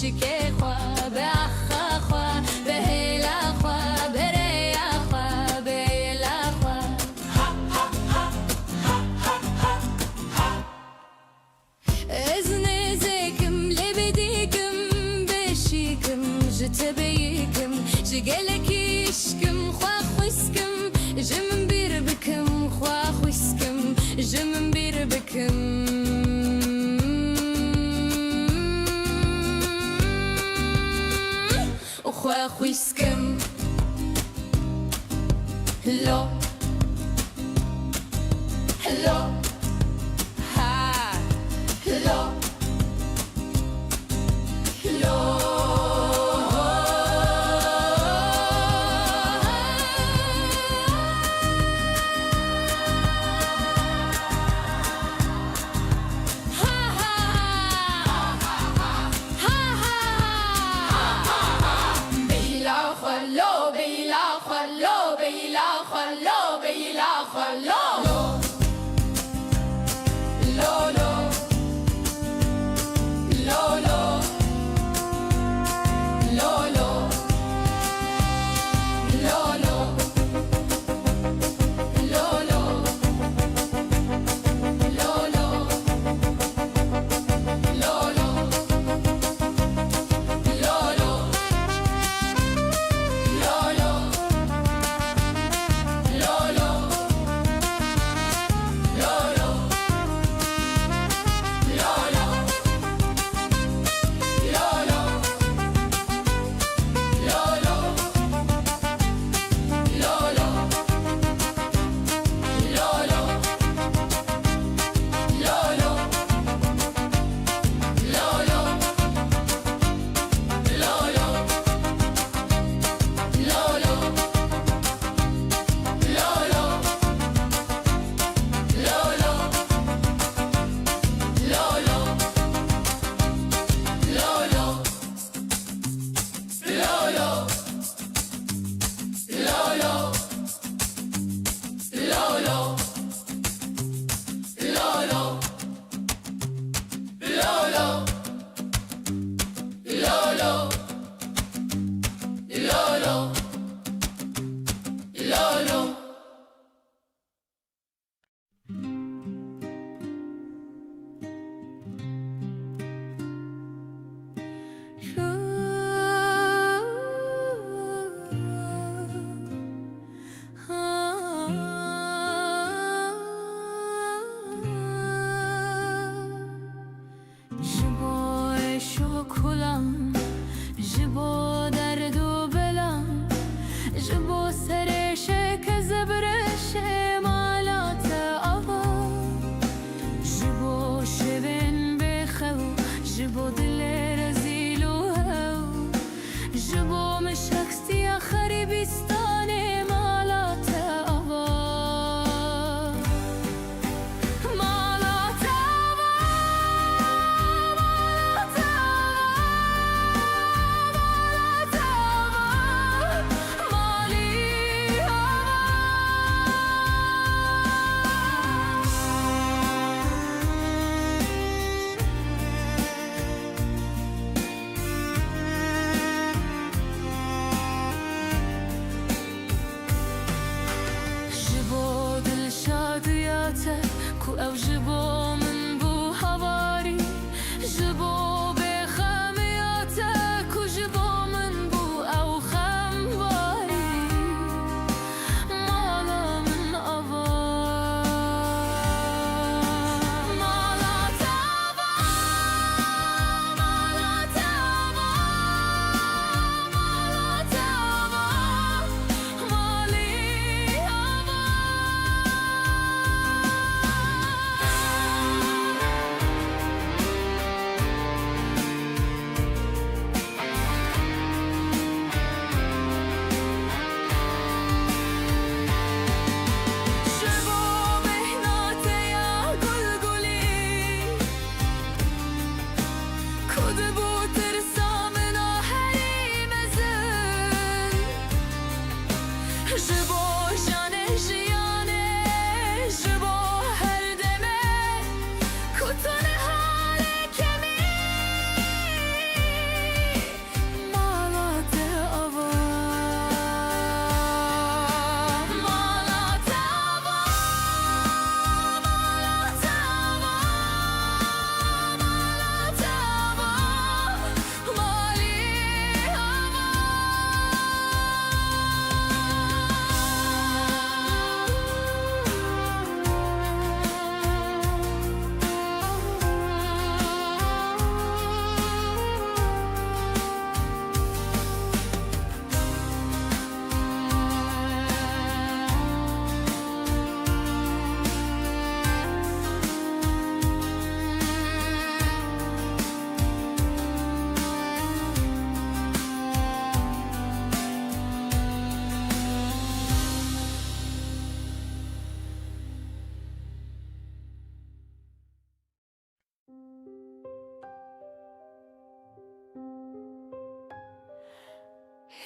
شکه خوا به اخا خوا به هیلا خوا به ریا خوا به هیلا خوا از نزکم لبدیکم بشیکم جتبیکم جگلکیشکم خوا خویسکم جمن بیر بکم خوا خویسکم جمن بیر بکم خوا خویسکم لو لو ها لو لو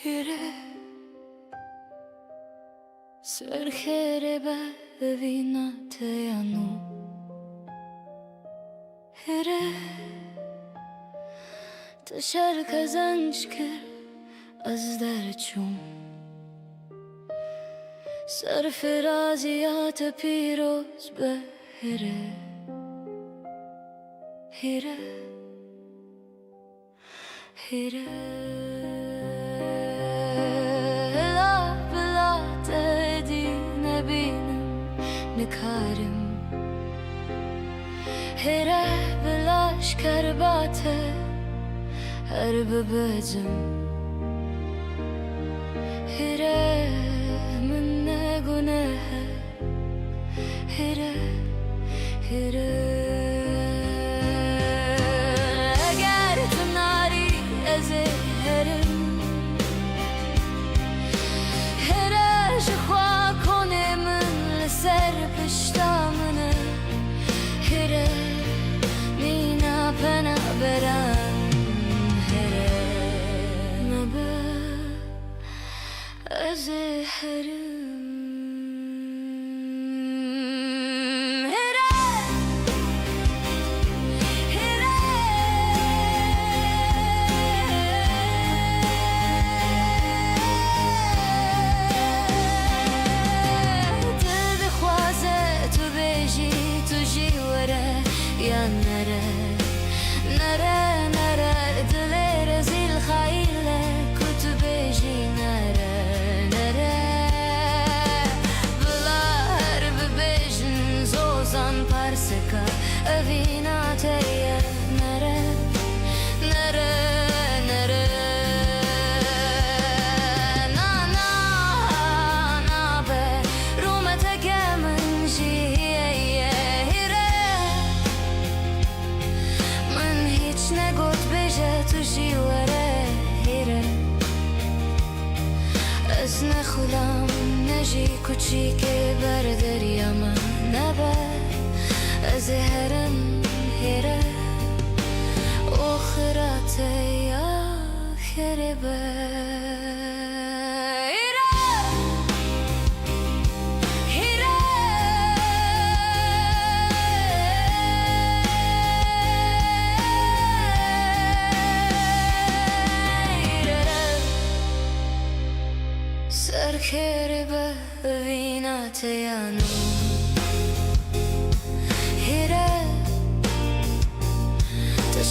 هيره سرخيره ببینا تیانو هيره تشارك زنجكر از در چون سرفرازیات پیروز به هیره هیره هیره لا بلا تهدی نبینم نکارم هیره بلاش کرباته هر ببزم هيره من گناه هيره هيره اگر تو ناری از هرم هيره شخوا کنه من لسر پشتا منه هيره مینا پنا برم هيره مبه از هرم هیره هیره دل خوازه تو بیجی تو جیوره یا نره نره نره دل رزیل خیله کتو بیجی نره parseka evina teya nere nere nere na na na be rumete gemen jiye hire من هیچ نگوت بجه تو جیوره هیره از نخولم نجی کچی که بر دریم نبه از هرم هیره آخرت یا خربه هیره هیره هیره سرکره به وینا تیانو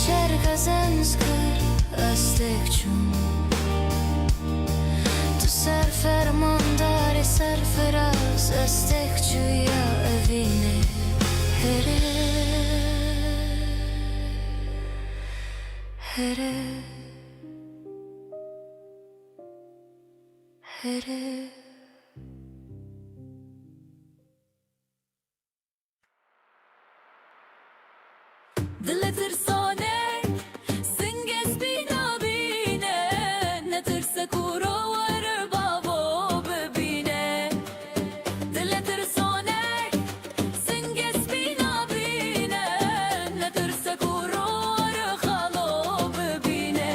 شرق زنزگر استک چون تو سرفرماندار سرفراز استک چویا اوینه هره هره هره دل ترسانه سنگس بینا بینه نترسه کورو ور بابا ببینه دل ترسانه سنگس بینا بینه نترسه کورو ور خالو ببینه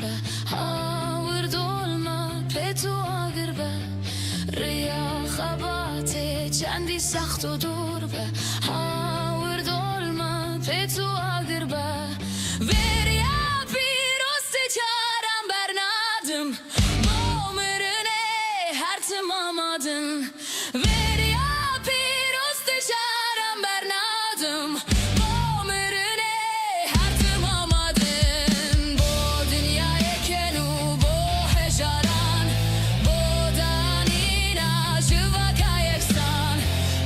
به هاور دولما پتو آگر به ریا خبات چندی سخت و دور به هاور دولما پتو آگر به وریا پیروست چارم برنادم بامرنه هر تمامادم وریا پیروست چارم برنادم بامرنه هر تمامادم با dünyayı kenu با hejaran با danina jivaka yeksan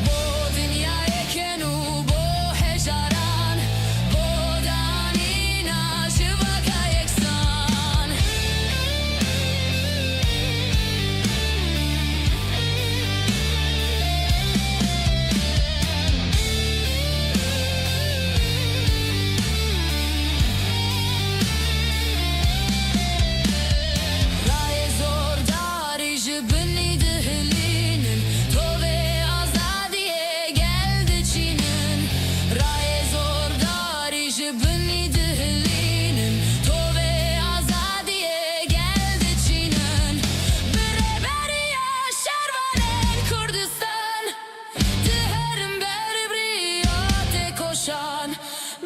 با dünyayı kenu با hejaran با danina jivaka yeksan رای زورداری جبنی دهلینن تو به آزادیه geldi çinin رای زورداری جبنی دهلینن تو به آزادیه geldi çinin bire beriya şervanen Kurdistan deherim berbriyate koşan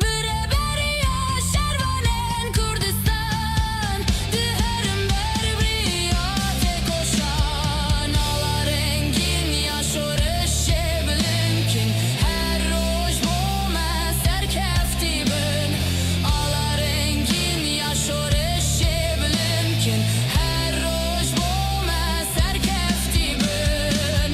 bire beriya şervanen Kurdistan deherim berbriyate koşan ala rengin yaşorışı bilimkin her roj bome serkefti bin ala rengin yaşorışı bilimkin her roj bome serkefti bin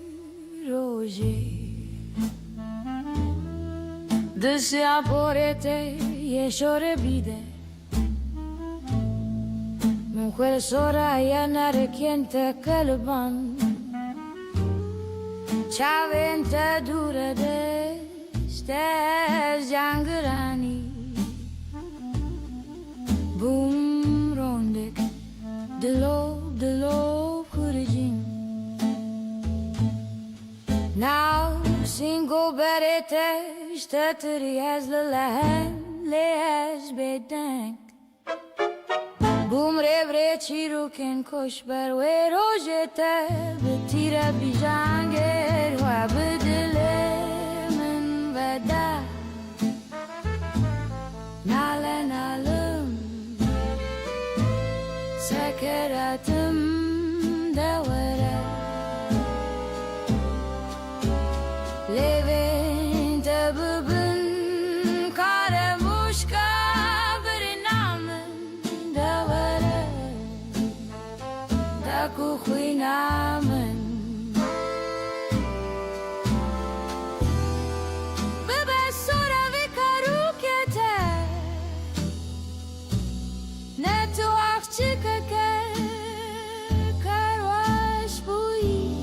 Veroje Dışa porete yeşore bide Mujer soraya narekiente kalban Çavente dure de Stez jangrani Bum rondek Delo kuricin Now single berete Shtetëri as lë lehen Le as bedank Bum revre qiruken kosh berwe rojete Betira bijanger Wa bedele men veda Nalen alım Sekeratım devere Levente bubun kare muşka bir namın devere Da kuhuynamın Bebe sora ve karukete Ne tu akçıkake karvaş buyi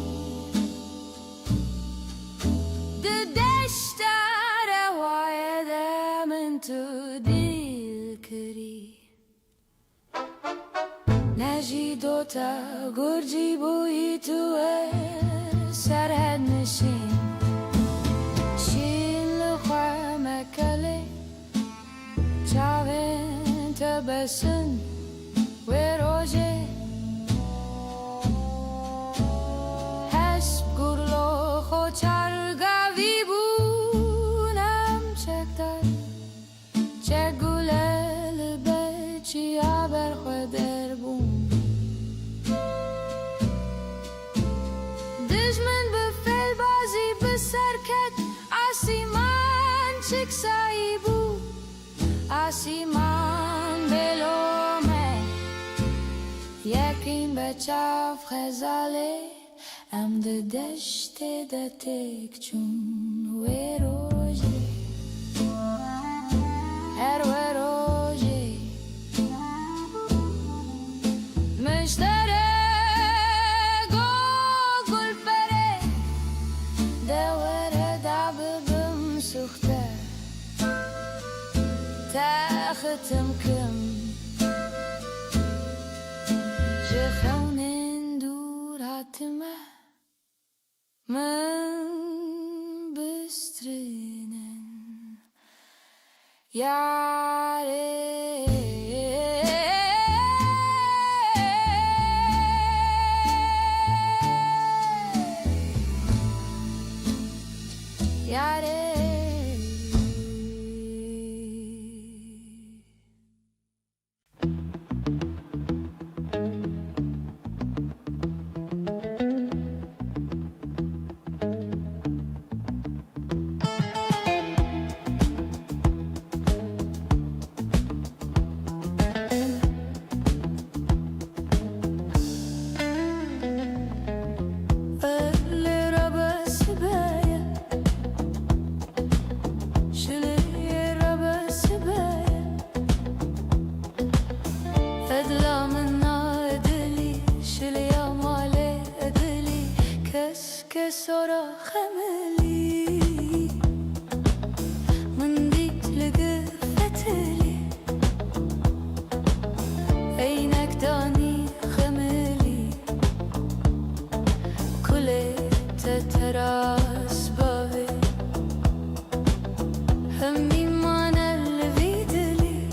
De deştare vayedemin tu dilkiri Neji dota gurji buyi tu serhed nişin Şil mekale Çavin tebesin ve roje Hesp gurlo xoçar gavi bunam çektar Çegulel beçi haber xweder bun Dijmin be felbazi be serket Asiman çıksayı bu Asiman belome Yekin be çaf xezale ام ده دشت ده تک چون و روژه هر و روژه مشتره گل بره دوره دعب بم سخته تاختم کم جفونن دور حتمه من بسترینن یاره یاره سورا خملي من ديت لقفتلي عينك داني خملي كل تتراس بابي همي مانا اللي بيدلي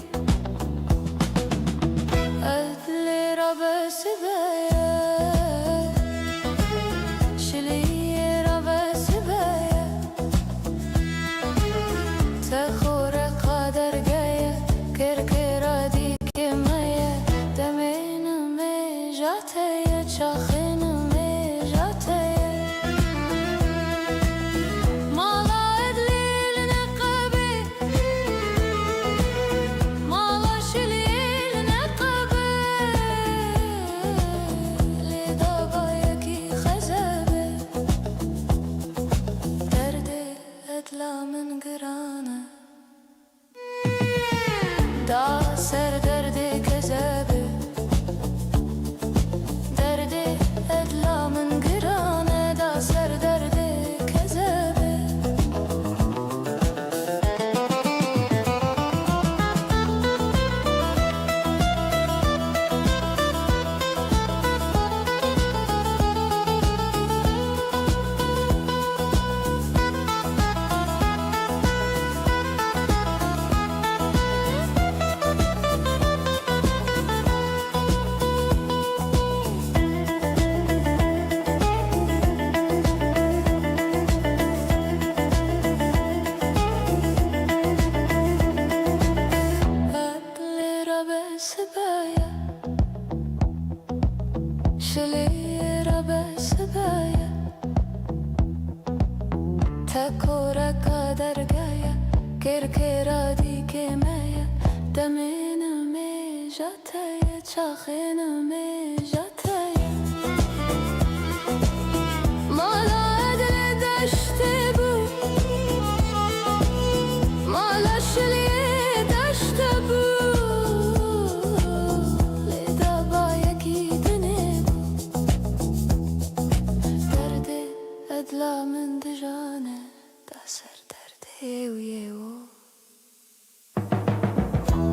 أدلي ربا سبايا دا سر درد کذبه درد ادلا من گرانه دا سر درد کذبه تکورا قدر گیا کرکرا دی که میا دمین می جاتیا چاخین می جاتیا مالا عدل داشته بود مالا شلیه داشته بود لیدا با یکی دنه بود درد ادلا من دجانه سر درد يو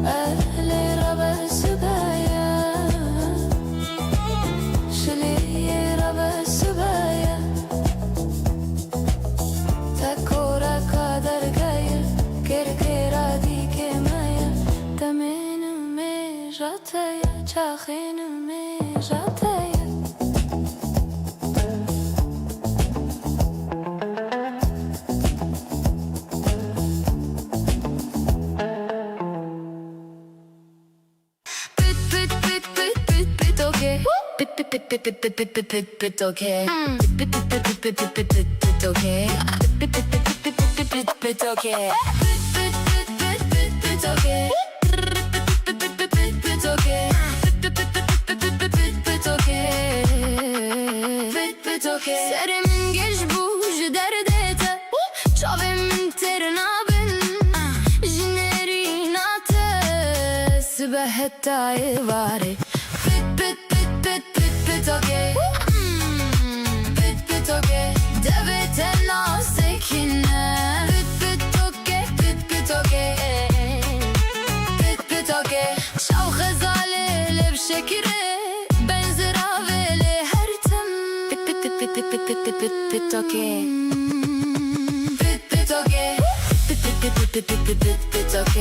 أهل ربا سبايا شلي ربا سبايا تكورا قدر جايا كركرا دي كمايا تمين مي جاتيا چاخين مي جاتيا Bit okay. Bit okay. Bit okay. Bit okay. Bit okay. Bit okay. سري من جيجبوج دردته شافي من ترنابن جنري ناته سبهتا يباري بت بت بت بت بت بت اوكي بت بت اوكي دبت الناسكنه بت بت اوكي بت بت اوكي بت بت اوكي شاو غزاله لبشكره Bit okay. Bit okay. Bit okay. Bit okay.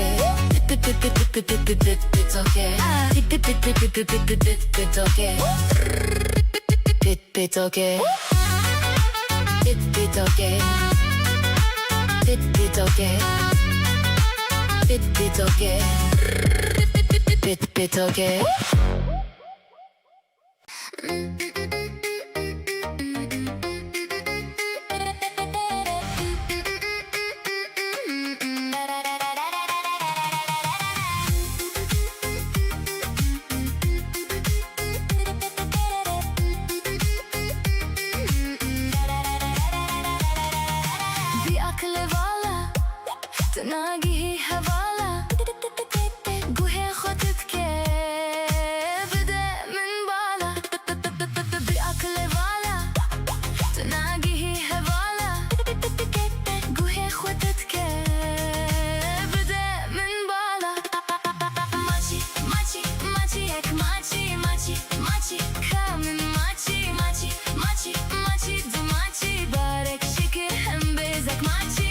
Bit okay. Bit okay. Bit okay. Bit okay. Bit okay. Bit okay. تناقي هوالا قوهي خطتك بدأ من بالا بأكل بالا تناقي هوالا قوهي خطتك بدأ من بالا ماشي ماشي ماشي هيك ماشي ماشي ماشي كامل ماشي ماشي ماشي ماشي دو ماشي بارك شكر هم بيزك ماشي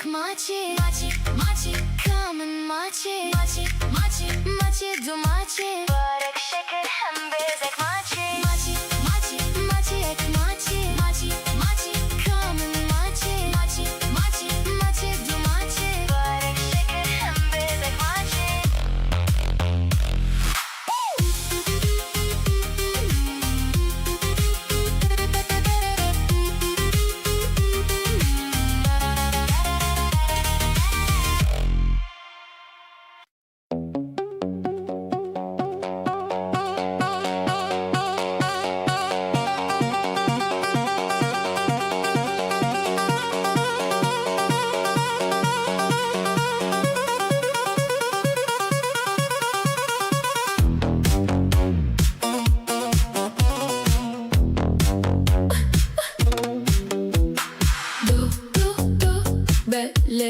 Machi, machi, machi, come and machi, machi, machi, machi, do machi. Barek şeker hem bezek machi, machi, machi, machi, ek machi, machi, machi, come and machi, machi, machi, machi, do machi. Barek şeker hem bezek machi.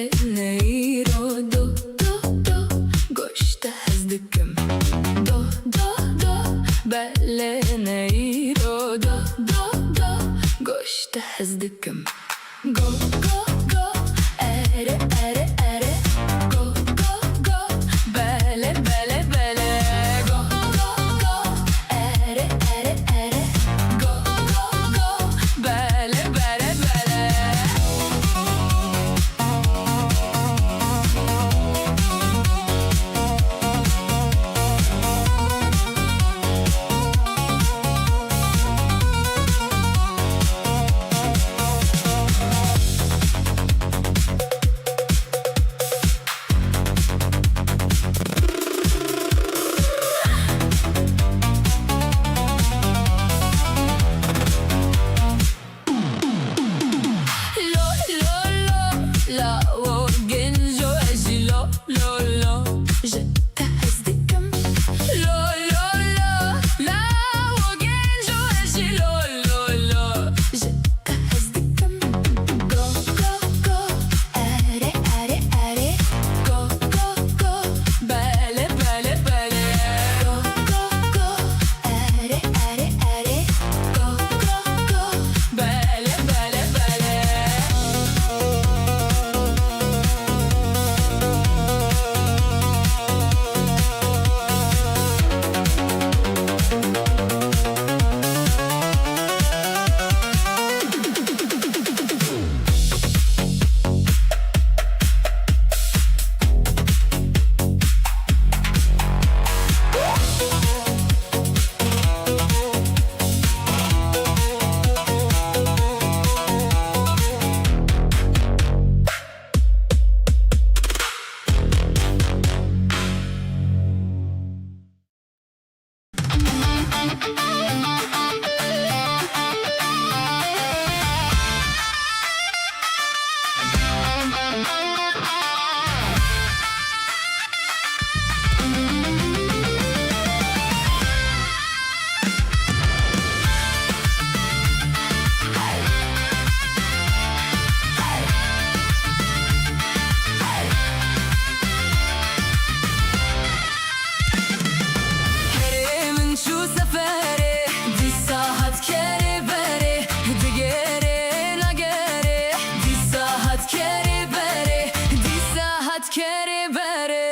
Belenero do do do gosta hazdıkım do do do belenero do do do gosta hazdıkım go go go ere ere ere go go go bele bele bele go go go ere ere ere go go go bele bele bele. kere bere.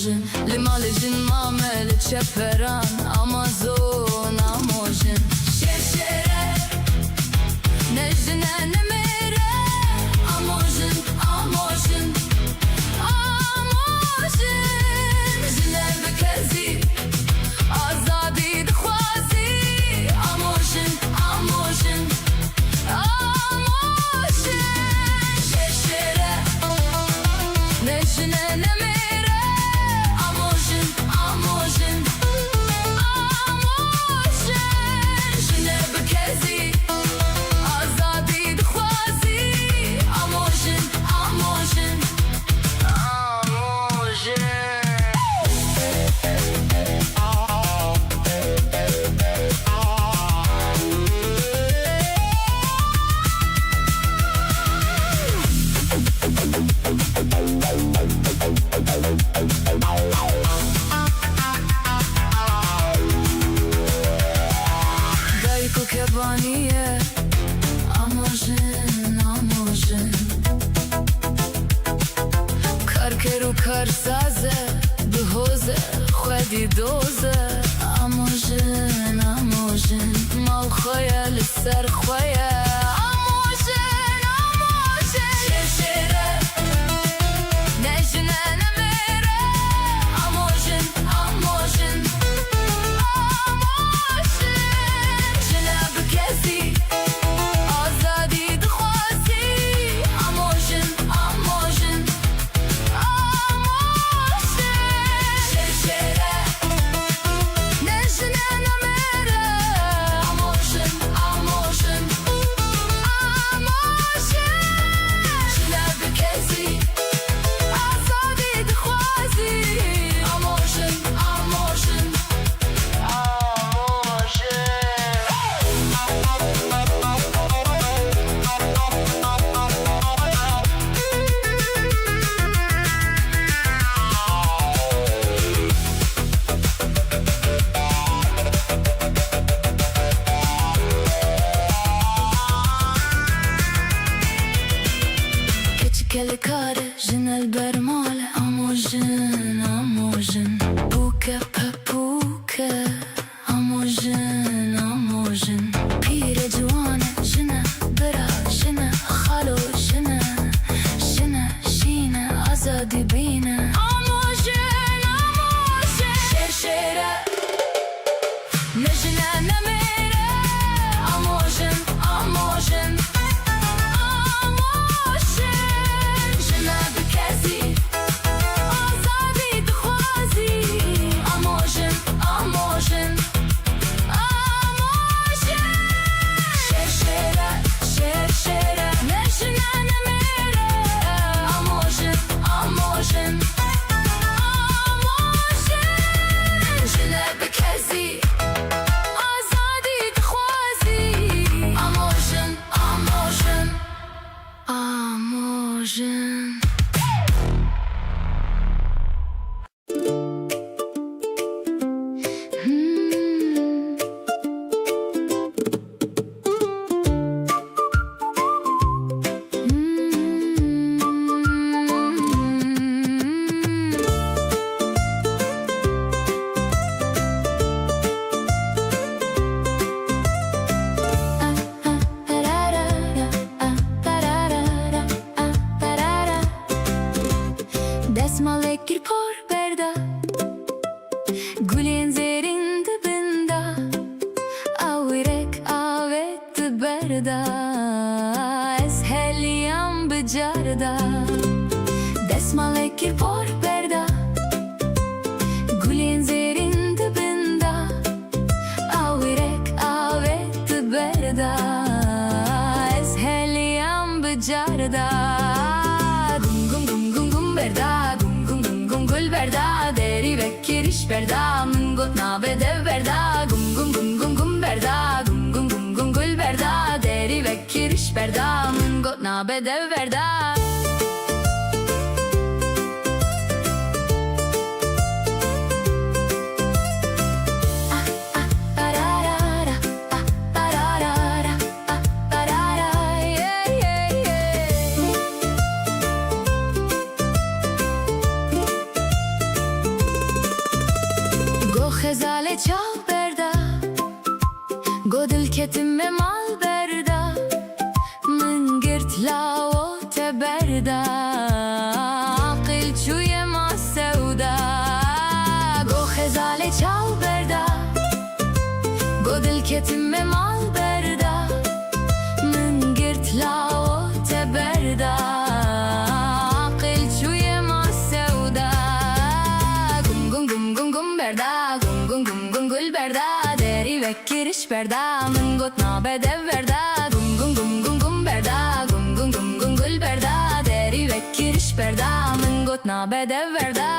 amojin Limalejin mamele çeperan Amazon amojin Şeşere Nejine nemere Amojin amojin Amojin Jine bekezi Azadi dixwazi Amojin amojin Amojin Şeşere Nejine nemere Amojin amojin Amojin Jine bekezi Azadi dixwazi Amojin amojin Amojin Dayko kebaniye Amojin amojin Karkeru karsaze Bihoze Khwedi doze Amojin amojin Mal khayal ser khwaya Amojin amojin Şeşere Nejine nemere Amojin amojin Amojin Jine bekezi Azadi dixwazi Amojin amojin Amojin Şeşere Nejine nemere Amojin amojin Amojin Jine bekezi Azadi dixwazi Amojin amojin Keçikeli kare Jinel bermale Amojin amojin Buke pepuke Amojin amojin Pire juane Jine bera Jine khalo Jine Jine Jine Azadi bine Amojin amojin Şeşere Nejine nemere Amojin amojin Amojin Jine bekezi Azadi dixwazi Amojin amojin Amojin Şeşere şeşere Nejine nemere Amojin amojin Amojin Jine bekezi Azadi dixwazi Amojin amojin Amojin Desmale kirpor berda Gülün zerin dibinda Avirek avet berda Ez helyam bicarda Desmale kirpor berda Gülün zerin dibinda Avirek avet berda Ez helyam bicarda Berda, gum gul berda, deri ve kiriş berda, mungot na bedev berda, gum berda, gum gul berda, deri ve kiriş berda, mungot na bedev berda. ketime mal berda من قرت لا وتبردا عقل شوية ما السودا قو خزالي چاو بردا قو دل ketime mal berda من قرت لا وتبردا عقل شوية ما السودا قم قم قم قم قم بردا قم قم قم قم قل بردا داري بكرش بردا من قطنا بدو بردا قم قم قم قم قم بردا قم قم قم قم قل بردا داري بكرش بردا من قطنا بدو بردا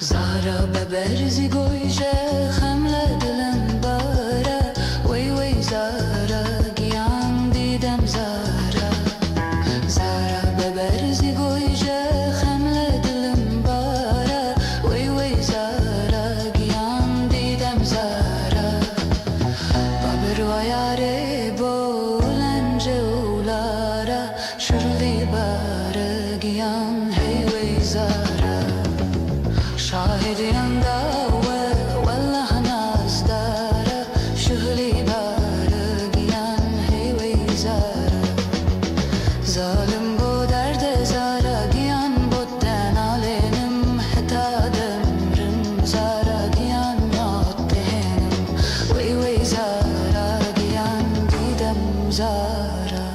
Zara beberzi goyje xemle dilim bara Wey wey Zara giyan didem Zara Zara beberzi goyje xemle dilim bara Wey wey Zara giyan didem Zara Babir vayare bolence ulara Şurli bara giyan hey wey Zara شاهد يندا ولا هناس دارا شغلي بارقيان هي ويزارا ظالم بو درد زارا قيان بودن علينم حتى دمرم زارا قيان ناطهنم وي ويزارا قيان ديدم زارا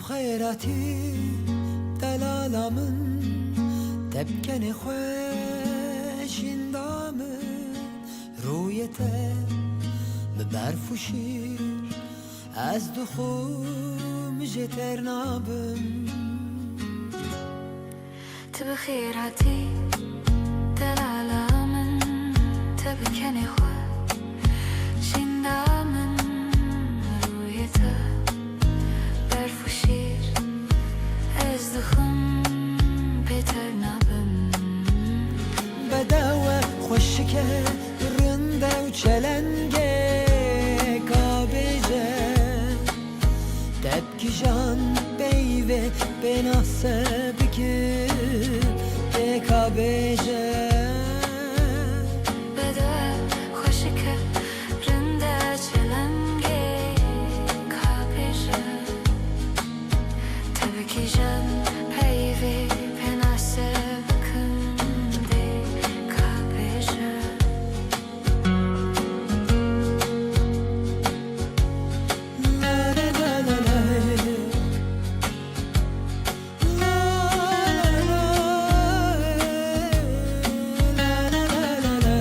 خيراتي دلالامın tepkeni خوشindamın رویته ببرفوشیر از دخوم جتر نابم تبخيراتي دلالامın tepkeni خوشindamın رویته برفوشیر دخم بتر نبم بدوه خوشکه رنده و چلنگه کابجه تبکی جان بیوه بناسب که کابجه بده خوشکه رنده چلنگه کابجه تبکی جان پیوی پناسب کنده کابجه La la la la la. La la la la la la.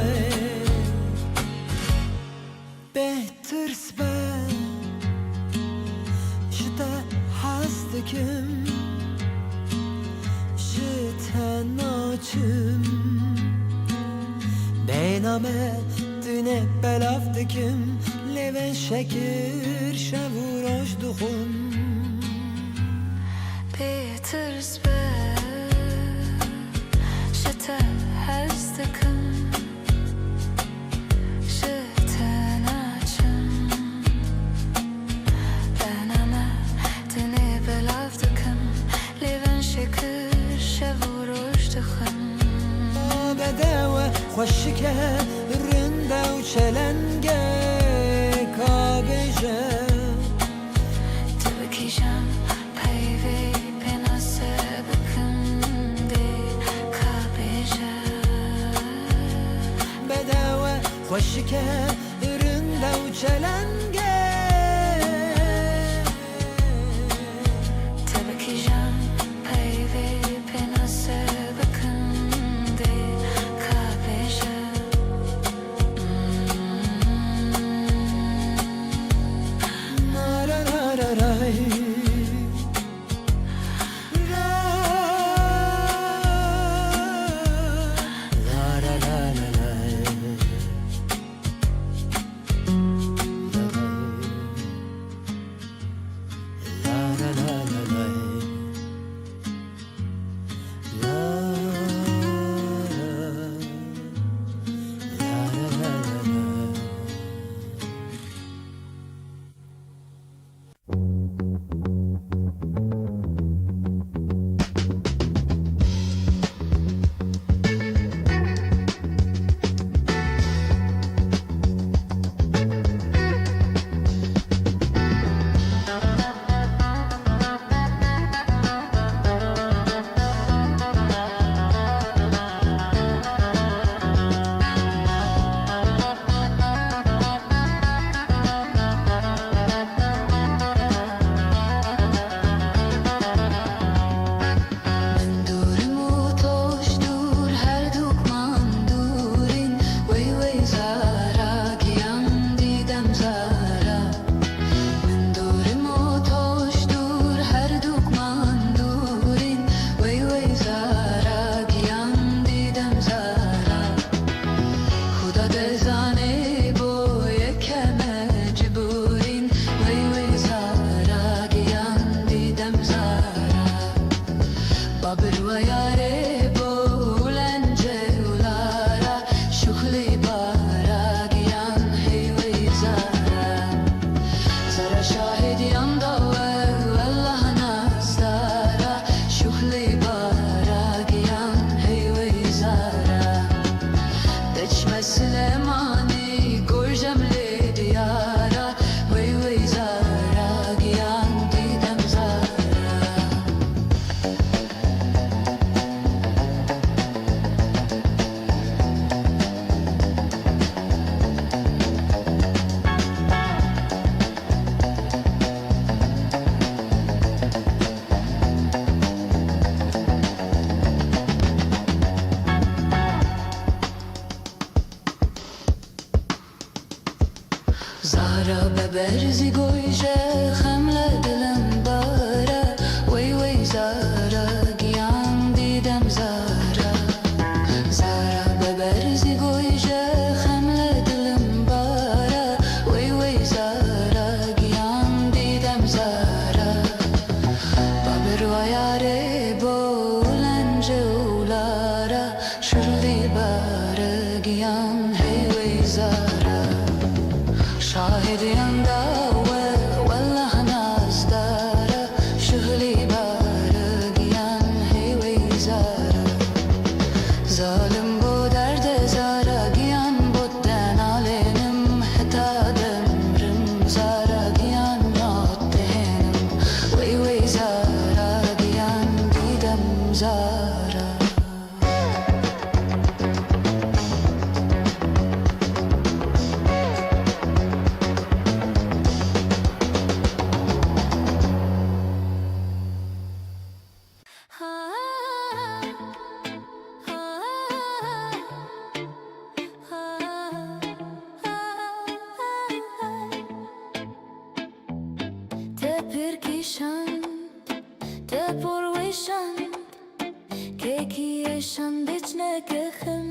Behters ben şita hastakim şita naçım Beyname düne belavdikim leven şekir şevuroş duhum Peters be Şete hezdikim Şeten açım Ben ama dine belavdikim Leven şekir şevuroşdikim بدوه خوشکه رنده و چلنگه کابجه تبکیشم پیوی پناسب کنده کابجه بدوه خوشکه رنده و چلنگه تبکیشم پیوی پناسب کنده کابجه La la la la la. La la la la la. La la la la la. La la la la la. دورم و توش دور هر دوکمان دورین وی وی زارا گیم دیدم زارا من دورم و توش دور هر دوکمان دورین وی وی زارا گیم دیدم زارا خدا دزانه بو یکم مجبورین وی وی زارا گیم دیدم زارا بابر و یاره بولنجه اولارا شخلی بارا گیان هیوی زارا زارا شاهدیم داوه والله نازدارا شخلی بارا گیان هیوی زارا دچم سلمانی گرجم لی دیارا وی وی زارا گیان دیدم زارا زارا ببرزی گویجه خمله دلم باره وی وی زارا گیان دیدم زارا زارا ببرزی گویجه خمله دلم باره وی وی زارا گیان دیدم زارا بابر و یاره eşan biçne kıhım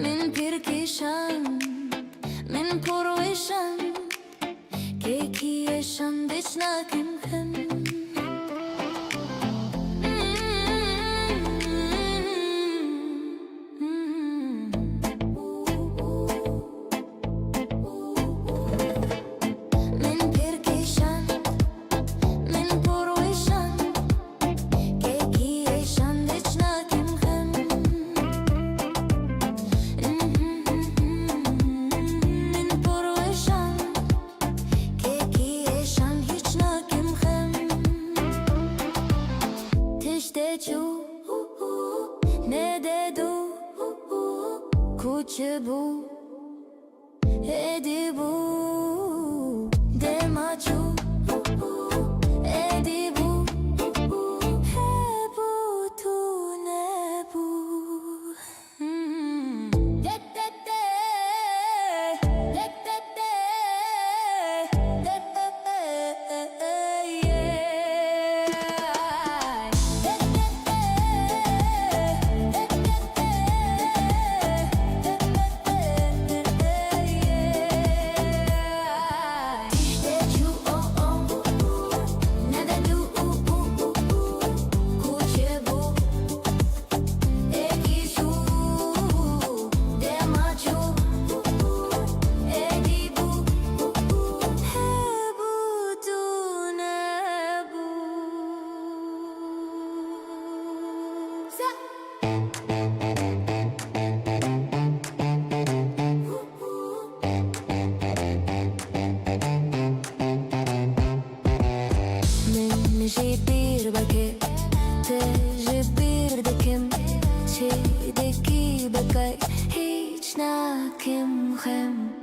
Min pirkişan Min porveşan Keki eşan biçne kıhım Ne dedu kuch bu edi bu demachu edi bu he bu tu ne bu de de de de de de de de yeah Jibir bake te jibir dekim çedeki bakay hiç nakim hem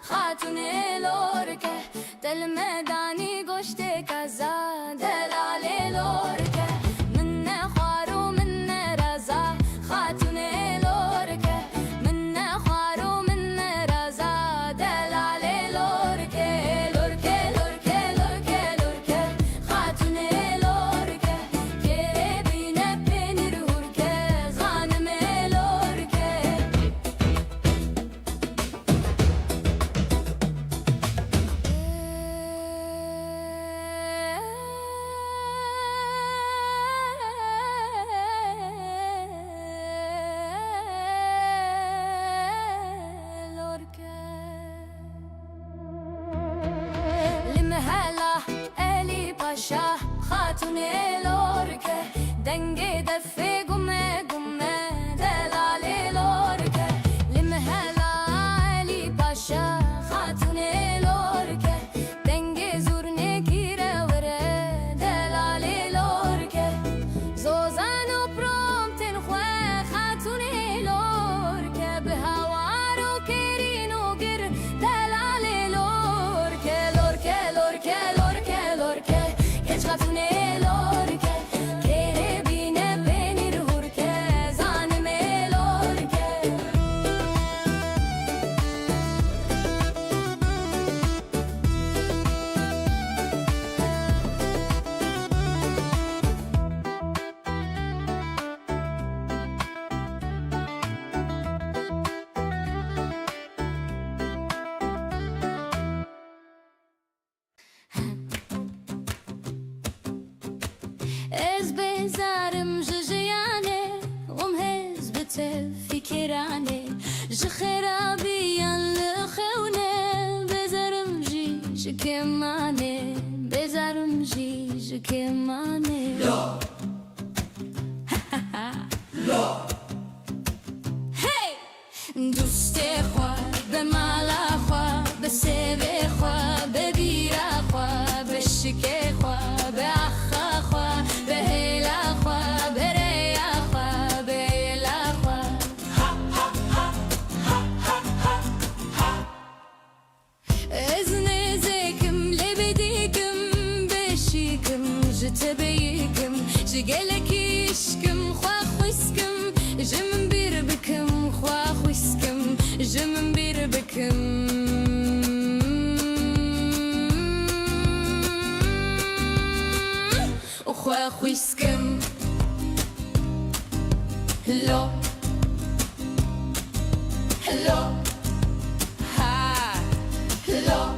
خاتون لورکه دل مدانی گشته کزا دلال لورکه من خوارو من رزا خاتون لورکه من خوارو من رزا دلال لورکه لورکه لورکه لورکه لورکه خاتون لورکه گره بینه پنیر هورکه خانم لورکه خرابيان لخونه بذارم جیش که منه بذارم جیش که منه لا لا هی دوست خواه به مالا خواه به سوه خواه به بیره خواه به شکه خواه به اخا خواه به هیلا خواه به ریا خواه به ایلا خواه از نزکم لبدیکم بشیکم جتبیکم جگلکیشکم خواه خویسکم جمن بیر بکم خواه خویسکم جمن بیر بکم خواه خویسکم لا لا ها لا لا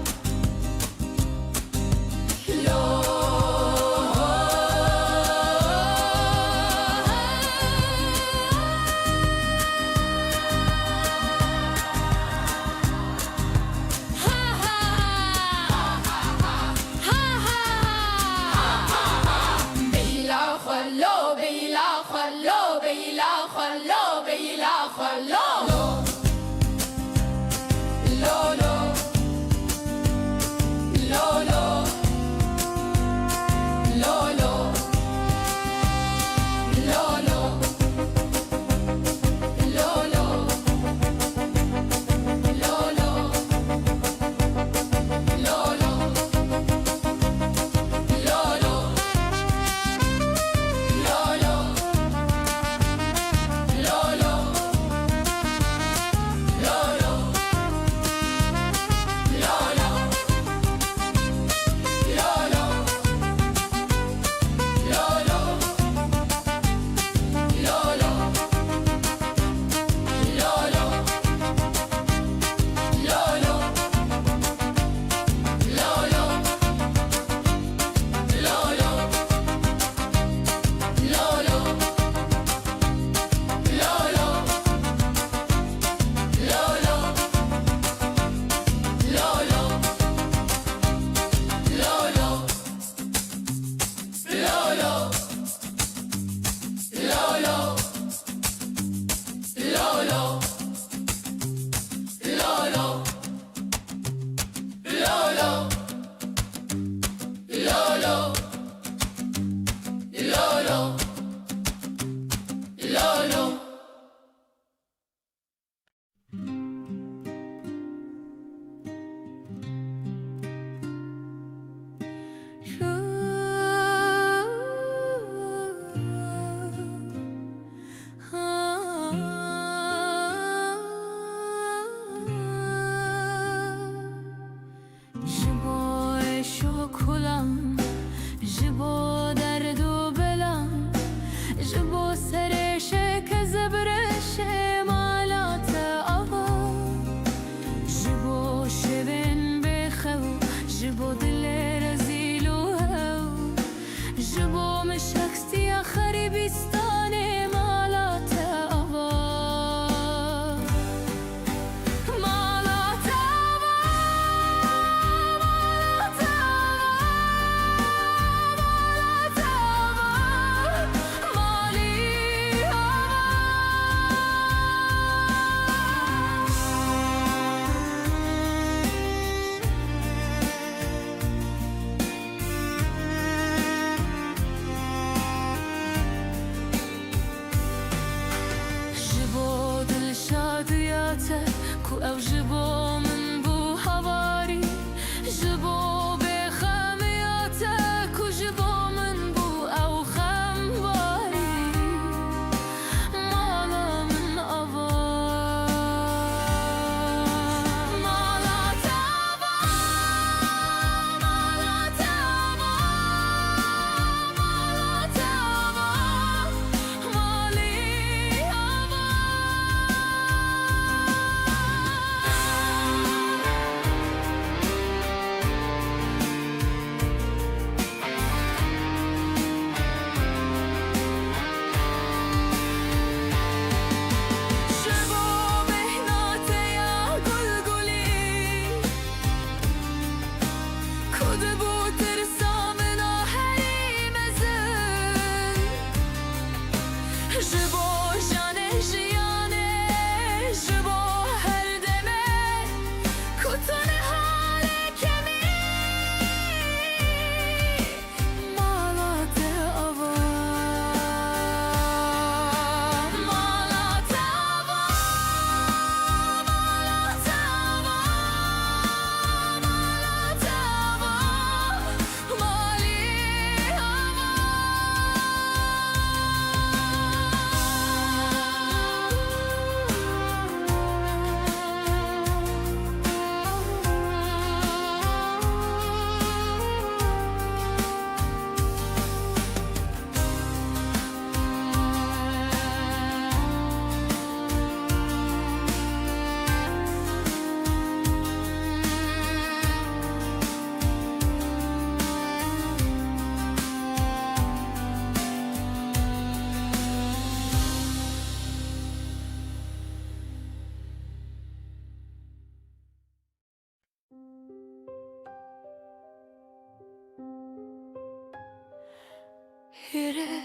hire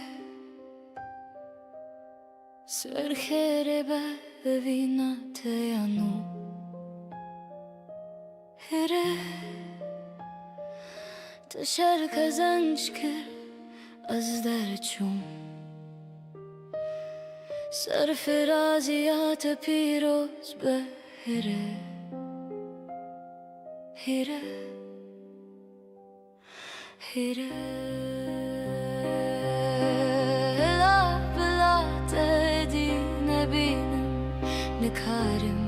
Sörkere bevina tejanu Hire Tashar kazanchkar az darchum Sarfiraziyat piroz be hire Hire Hire La bela tedi nebinim nikarim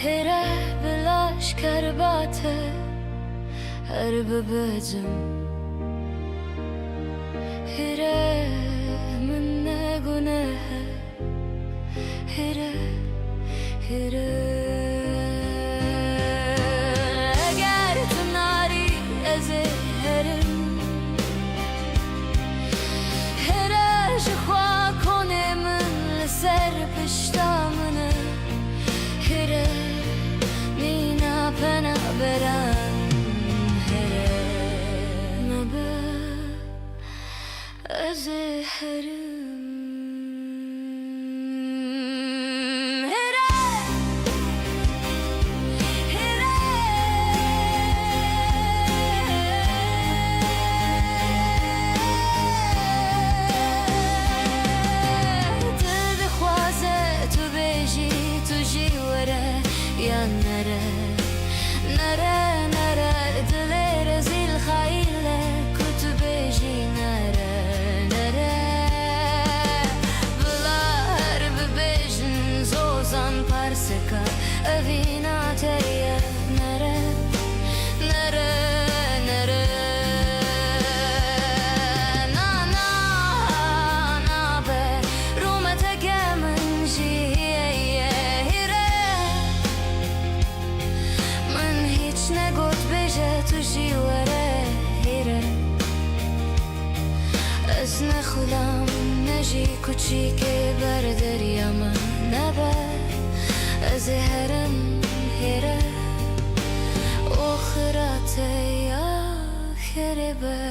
Hire belaş karbate her bebezim Hire minne güneh Hire Hire Eğer tınari ezeherim Hire jixwa konemin leser piştamını Hire mina pena beran Hire nabe ezeherim Evina teye nere nere nere na na na be rumete gemen jiye hire من هیچ نگوت بجه تو جیوره هیره از نخولم نجی کوچی که بر دریم نبه از هرم هیره آخرت یا خربه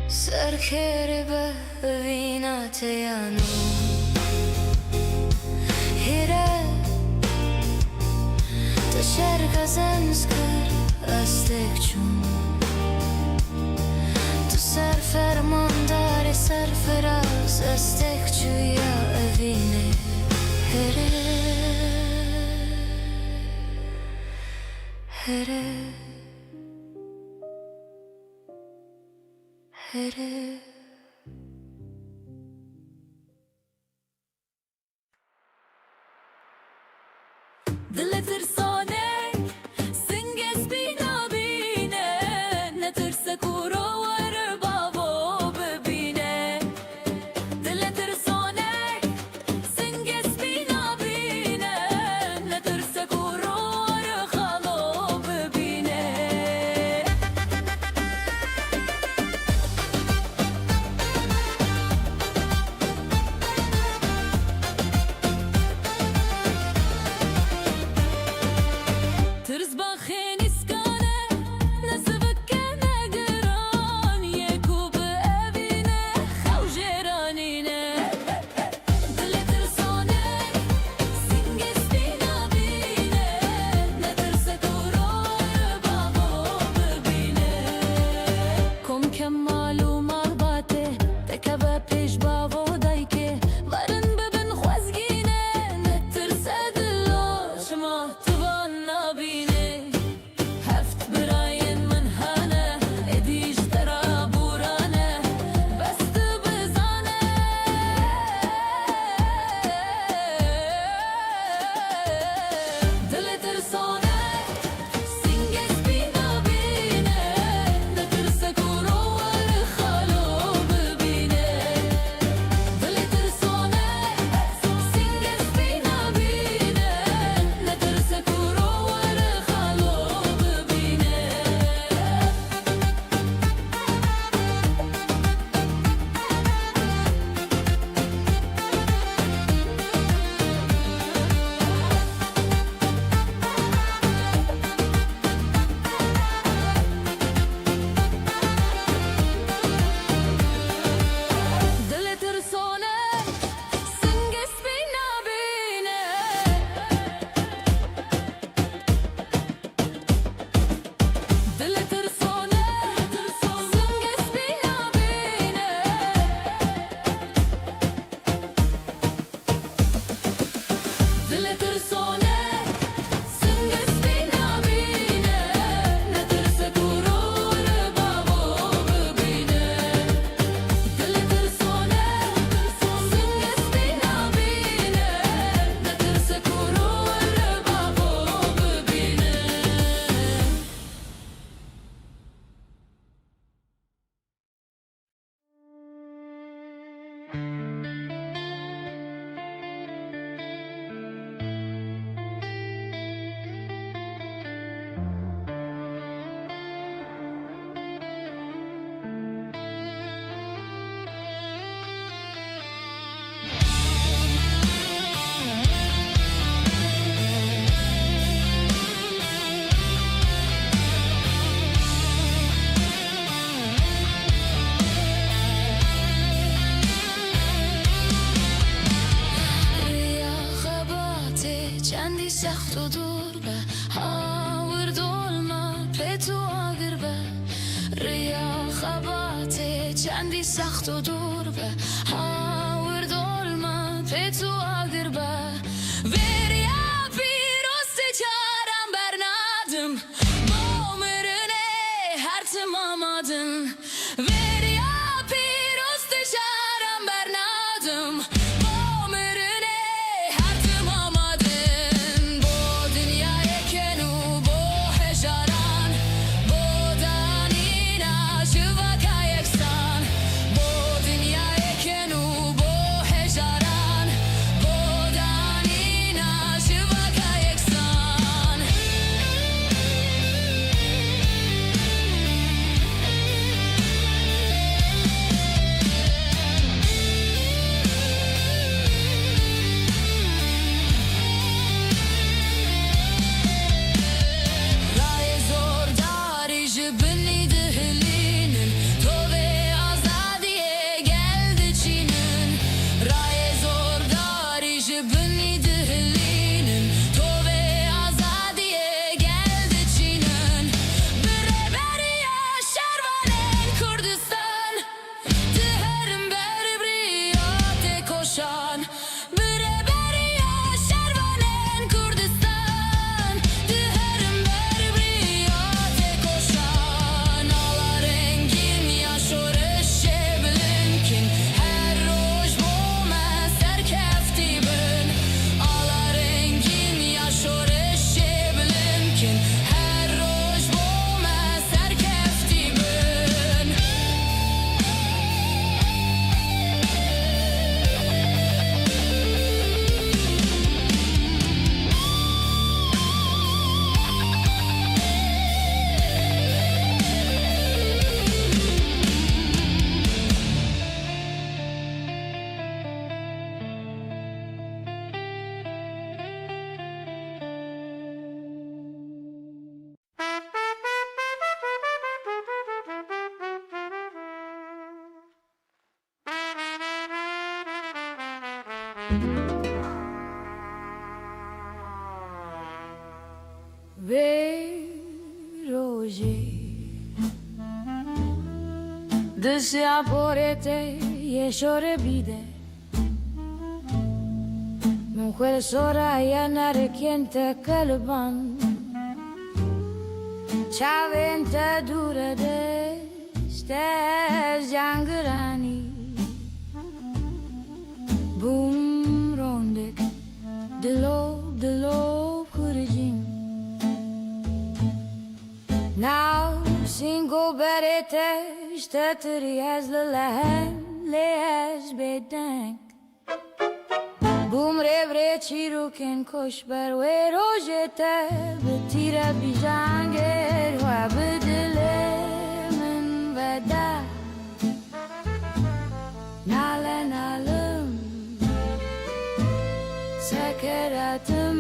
Serkere vina tejanu Hire Tashar kazanskar astekchun Tu serfermandar serferaz astekchu ya evine Hire Hire Hire دل ترسانه سنگس بینا بینه نترسه کورو ور بابا ببینه دل ترسانه سنگس بینا بینه نترسه کورو ور خالو ببینه چندی سخت و دور به هاور دولما به تو آگر به ریا خباته چندی سخت و دور به هاور دولما به تو آگر به وریا پیروست چارم برنادم بامرنه هر تمامادم وریا پیروست چارم برنادم بامرنه هر تمامادم با dünyaya kenu با هجران با دانینا شوکا یکسان با dünyaya kenu با هجران با دانینا شوکا یکسان رای زور داری جبنی دهلینن تو به آزادیه geldi çinin رای زور داری جبنی دهلینن تو به آزادیه geldi çinin بره بریا شروانن کردستان دهرم بر بریات کوشان بره بریا شروانن کردستان دهرم بر بریات کوشان آلا rengin yaşorışı bilinkin her roş boma serkefti bin Ala rengin yaşorışı bilinkin her roş boma serkefti bin Veroje Desea porete yeshore bide Mujer soraya narekiente kalban Chavente dura de Stes jangrani Boom rondek Delo kurjin Now single berete Shtetëri as lehen Le as bedank Bum revre qiruken kosh berwe rojete Betira bijanger Wa bedele men veda Nalen alım Sekeratım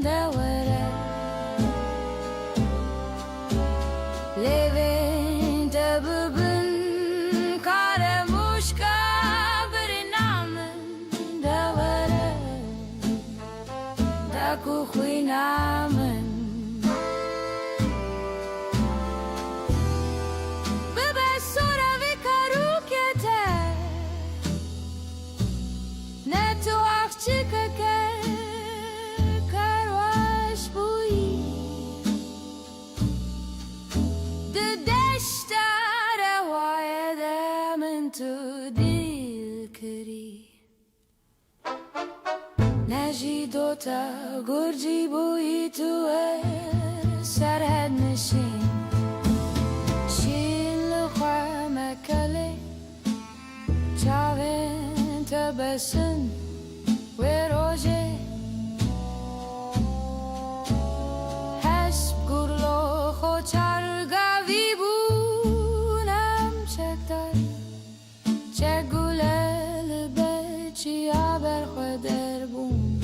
devere Levente bubun kare muşka bir namın devere Da kuhui namın Bebe sora vikaru kete Ne tu akçıka ke karvaş bui De deştare vaedem tu dilkiri Neji dota gurji bui tu serhed nişin Şil mekale Çavin tebesin ve roje Hasb gurlo xoçar gavi bunam çektar Çegulel beçi haber xeder bun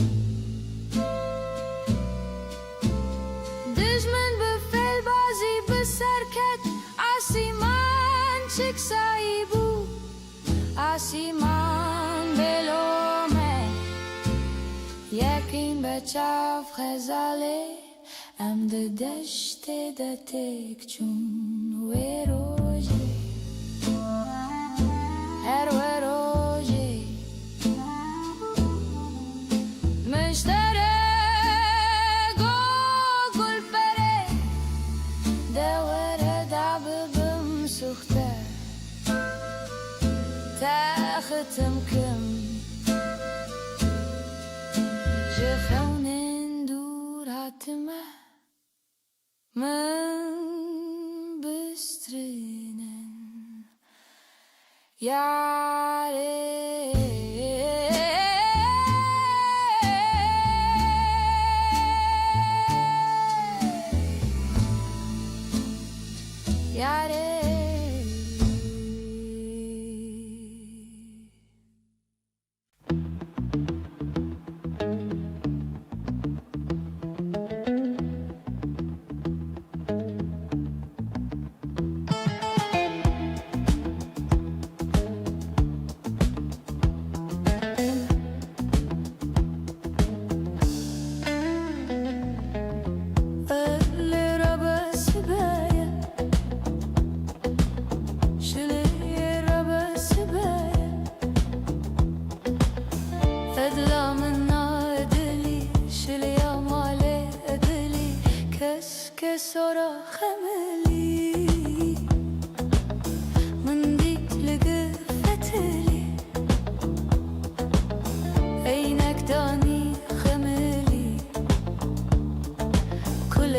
Düşman be felbazi be serket Asiman çıksayı bu Asiman belome Yakin be چاف خزاله ام ده دشت ده تک چون و روژه هر و روژه مشتره گل پره دوره دعبم سخته تاختم کم جفونن دور حتمه من بسترینن یاره یاره سورا خملي من ديك لقفتلي عينك داني خملي كل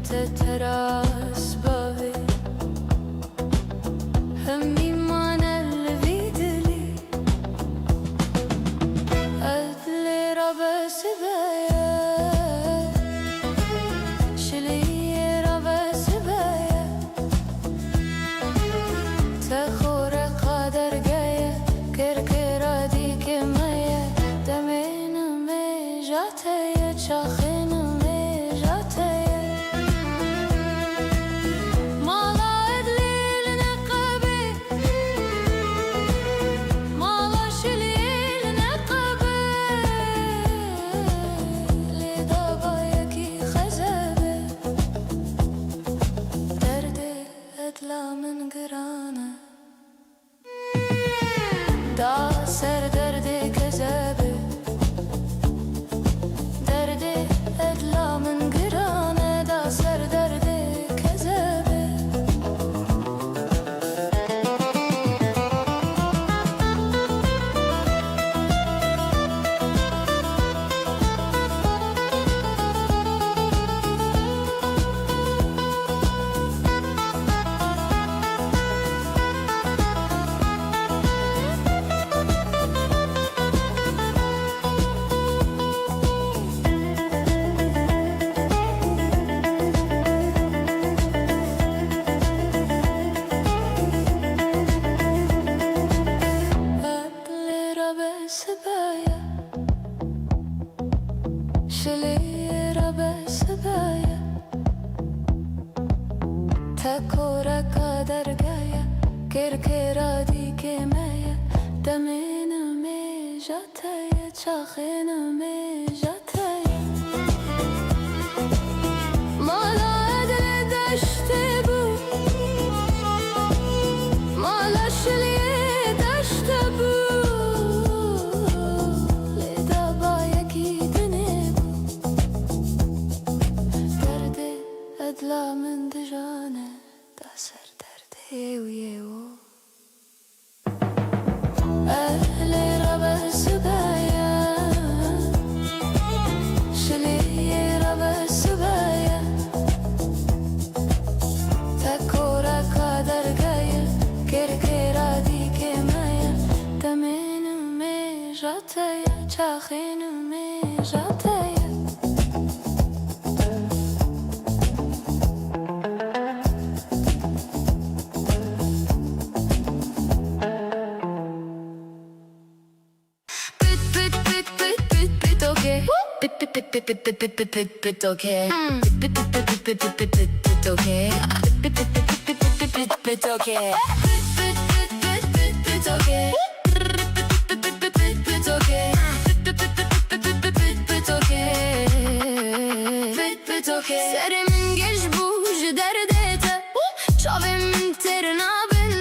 تتراس باهي همي مانا الفيدلي أدلي ربا سبايا دا سر درد کذبه درد ادلا من گرانه دا سر درد کذبه تکورا قدر گایا کرکرا دی که مایا دمین می جاتایا چاخین می جاتایا مالا عدل داشته بو مالا شلیه داشته بو لیدا با یکی دنه بو درد ادلا من دجانه سر درد يو أهل ربا سبايا شلي ربا سبايا تكورا قدر جايا كركرا دي كمايا دمين مي جاتايا چاخين مي جاتايا Bit okay. Bit okay. Bit okay. Bit okay. Bit okay. Bit okay. toke سر من جشبوج دردته شعبي من ترنابن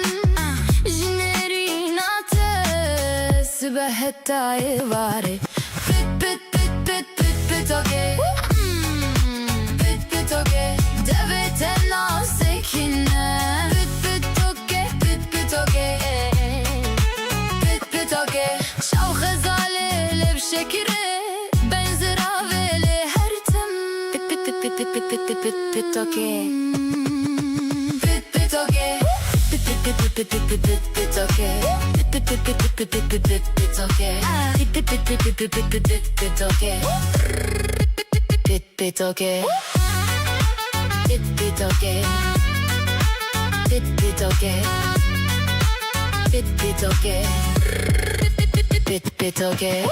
جنري ناتس بهتاي واري بت بت بت بت بت بت اوكي بت بت اوكي دبت الناسكنا بت بت اوكي بت بت اوكي بت بت اوكي شاو غزالي لبشكره Bit okay. Bit okay. Bit okay. Bit okay. Bit okay. Bit okay. Bit okay. Bit okay. Bit okay. Bit okay.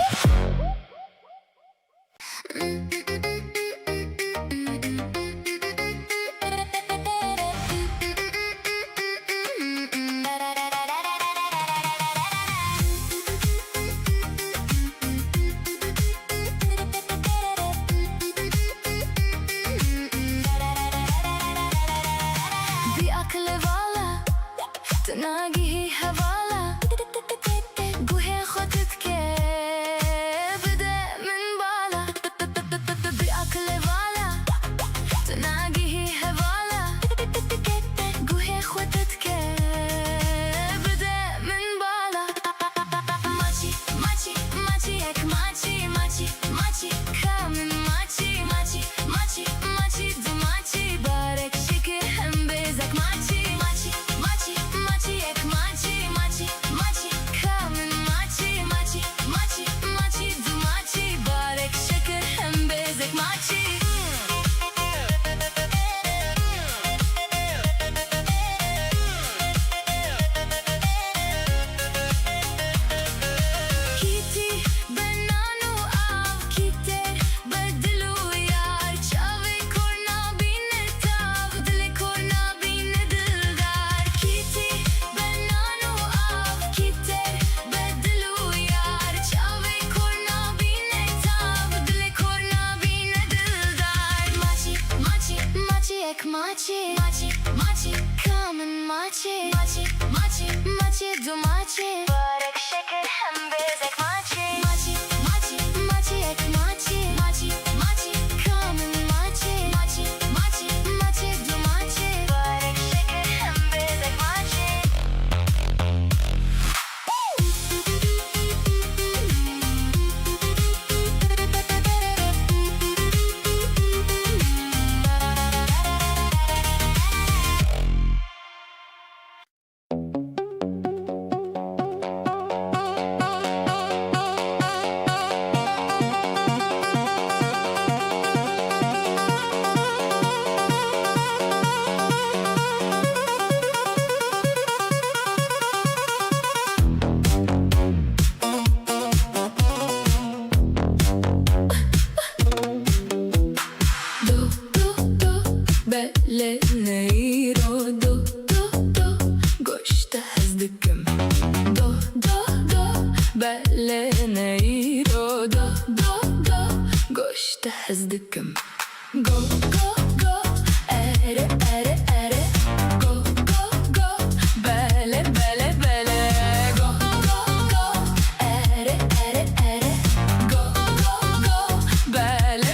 تناقيه هوالا قوهي خطتك بدا من بالا بأكل بالا تناقيه هوالا قوهي خطتك بدا من بالا ماشي ماشي ماشي اك ماشي ماشي ماشي كامل ماشي ماشي ماشي ماشي دو ماشي بارك شكر هم بيزك ماشي Machi, machi, machi, come and machi, machi, machi, machi, do machi. Barek şeker hem bezek machi, machi, machi, machi, ek machi, machi, machi, come and machi, machi, machi, machi, do machi. Barek şeker hem bezek machi. Neiro do gosta hazdıkım do belle neiro do gosta hazdıkım go ere go belle go ere go belle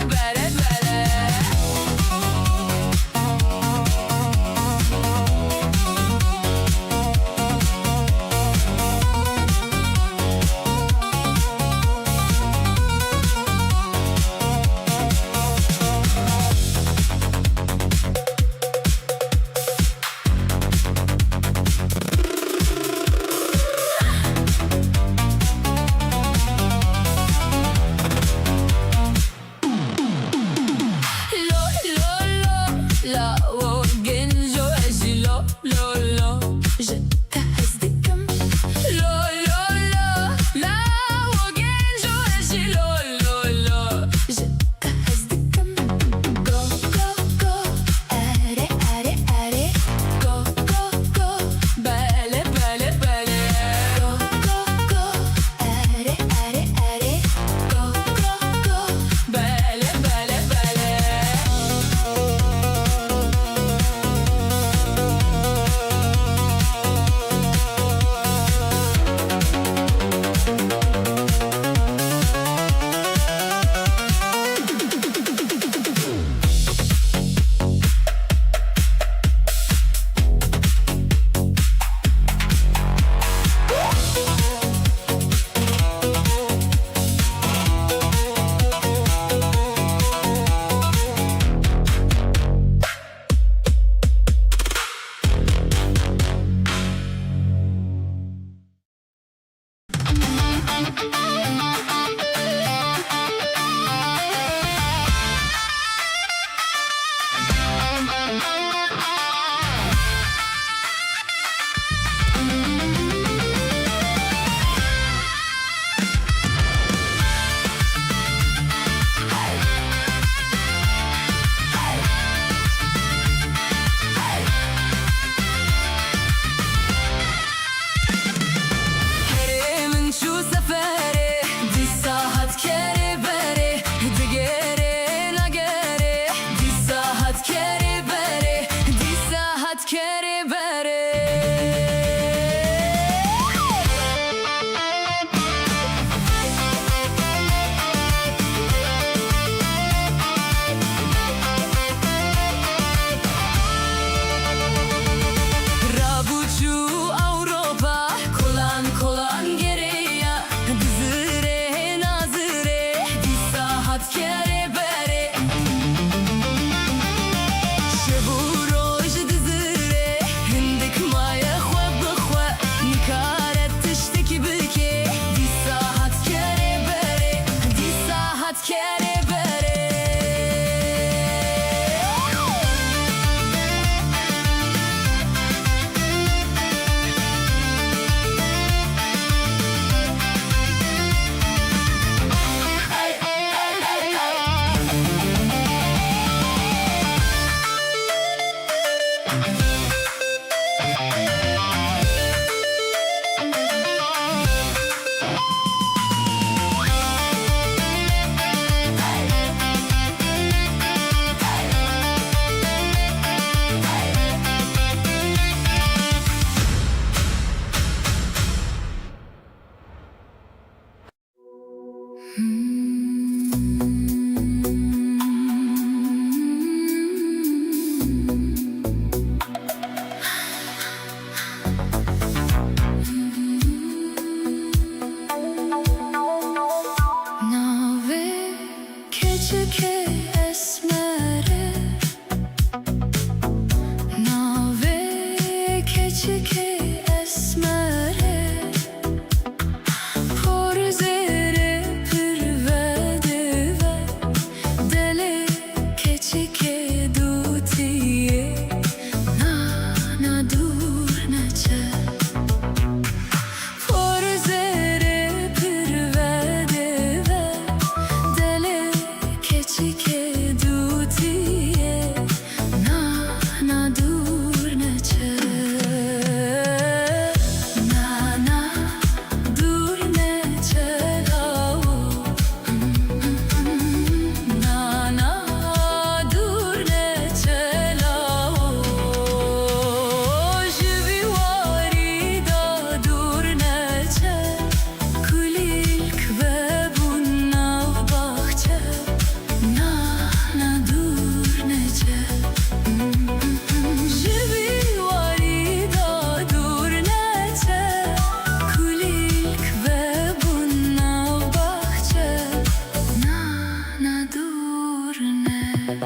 Mavi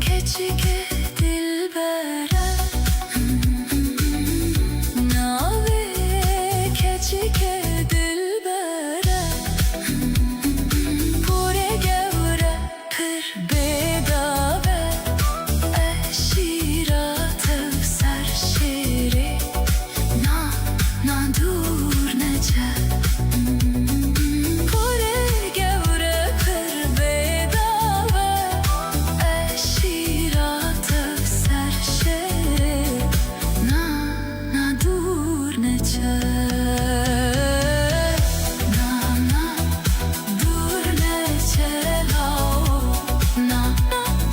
keçike dilbere Mavi keçike dilbere Pure gevre pır bedave Eşiratı serşeri Na dur nece Pure gevre pır bedave Eşiratı serşeri Na dur nece Na dur nece lao Na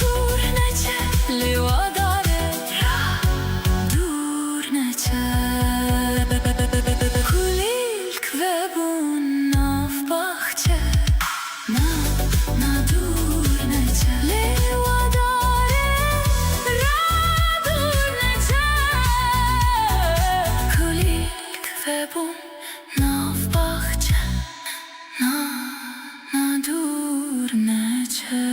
dur nece livadare Dur nece Kulilk ve bunav bahçe Na dur nece livadare Dur nece Kulilk ve bunav bahçe Na dur nece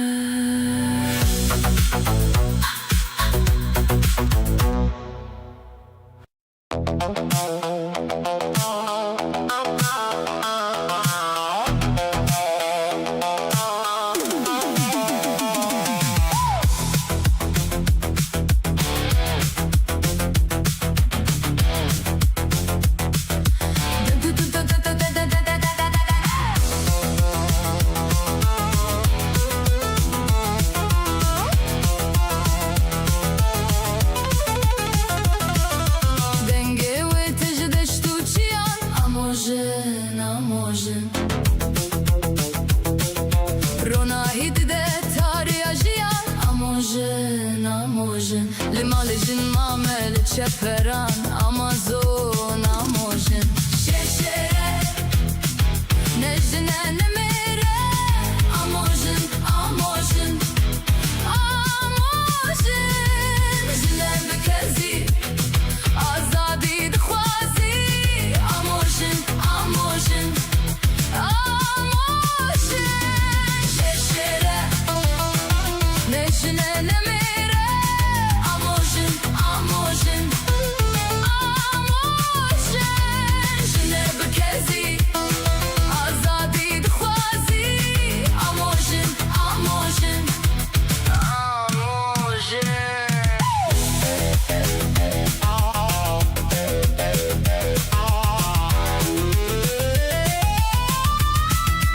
Dengue ve tejde shtuqian a może Rona hidde tari ajian a może Limalejin mamel çeperan Amazon a może Şeşere Nejine neme